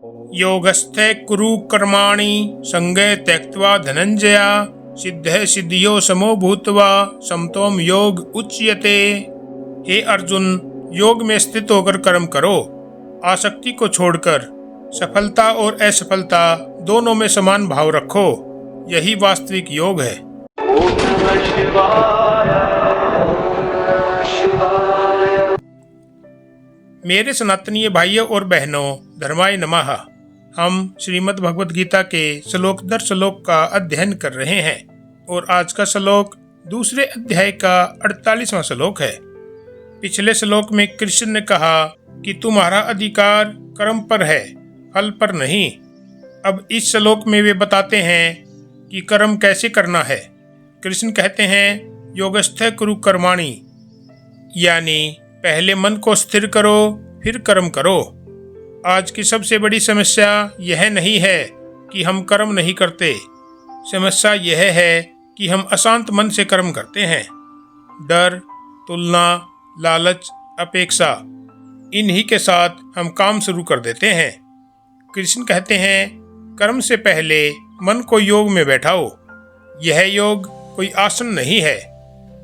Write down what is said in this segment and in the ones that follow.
योगस्थे कुरु कर्माणि संगे त्यक्त्वा धनंजया सिद्धे सिद्धियो समो भूत्वा समतोम योग उच्यते। हे अर्जुन, योग में स्थित होकर कर्म करो, आसक्ति को छोड़कर सफलता और असफलता दोनों में समान भाव रखो, यही वास्तविक योग है। मेरे सनातनीय भाइयों और बहनों, धर्माय नमः। हम श्रीमद् भगवद गीता के श्लोक दर श्लोक का अध्ययन कर रहे हैं और आज का श्लोक दूसरे अध्याय का 48वां श्लोक है। पिछले श्लोक में कृष्ण ने कहा कि तुम्हारा अधिकार कर्म पर है, फल पर नहीं। अब इस श्लोक में वे बताते हैं कि कर्म कैसे करना है। कृष्ण कहते हैं योगस्थ कुरु कर्माणि, यानी पहले मन को स्थिर करो फिर कर्म करो। आज की सबसे बड़ी समस्या यह नहीं है कि हम कर्म नहीं करते, समस्या यह है कि हम अशांत मन से कर्म करते हैं। डर, तुलना, लालच, अपेक्षा, इन्हीं के साथ हम काम शुरू कर देते हैं। कृष्ण कहते हैं कर्म से पहले मन को योग में बैठाओ। यह योग कोई आसन नहीं है,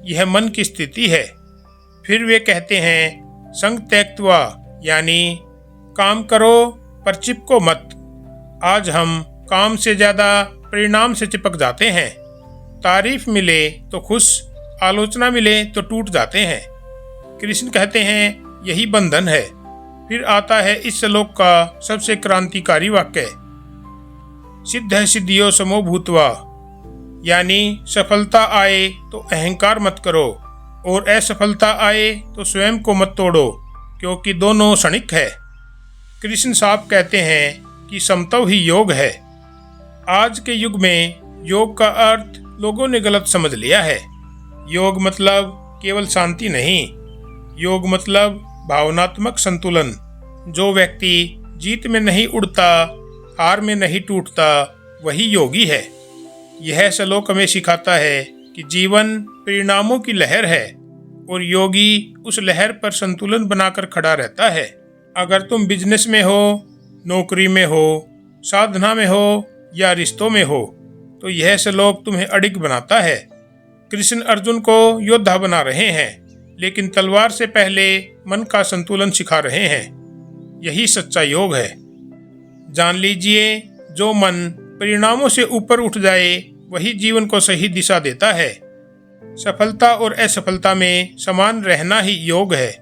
यह मन की स्थिति है। फिर वे कहते हैं संग त्यक्त्वा, यानी काम करो पर चिपको मत। आज हम काम से ज्यादा परिणाम से चिपक जाते हैं। तारीफ मिले तो खुश, आलोचना मिले तो टूट जाते हैं। कृष्ण कहते हैं यही बंधन है। फिर आता है इस श्लोक का सबसे क्रांतिकारी वाक्य, सिद्ध सिद्धियो समो भूत्वा, यानी सफलता आए तो अहंकार मत करो और असफलता आए तो स्वयं को मत तोड़ो, क्योंकि दोनों क्षणिक है। कृष्ण साहब कहते हैं कि समत्व ही योग है। आज के युग में योग का अर्थ लोगों ने गलत समझ लिया है। योग मतलब केवल शांति नहीं, योग मतलब भावनात्मक संतुलन। जो व्यक्ति जीत में नहीं उड़ता, हार में नहीं टूटता, वही योगी है। यह श्लोक हमें सिखाता है कि जीवन परिणामों की लहर है और योगी उस लहर पर संतुलन बनाकर खड़ा रहता है। अगर तुम बिजनेस में हो, नौकरी में हो, साधना में हो या रिश्तों में हो, तो यह श्लोक तुम्हें अडिग बनाता है। कृष्ण अर्जुन को योद्धा बना रहे हैं, लेकिन तलवार से पहले मन का संतुलन सिखा रहे हैं। यही सच्चा योग है। जान लीजिए, जो मन परिणामों से ऊपर उठ जाए वही जीवन को सही दिशा देता है। सफलता और असफलता में समान रहना ही योग है।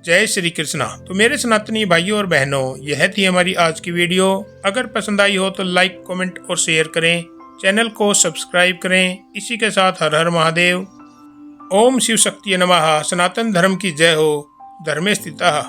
जय श्री कृष्णा। तो मेरे सनातनी भाइयों और बहनों, यह थी हमारी आज की वीडियो। अगर पसंद आई हो तो लाइक, कमेंट और शेयर करें। चैनल को सब्सक्राइब करें। इसी के साथ हर हर महादेव। ओम शिव शक्ति नमः। सनातन धर्म की जय हो। धर्मे स्थितः।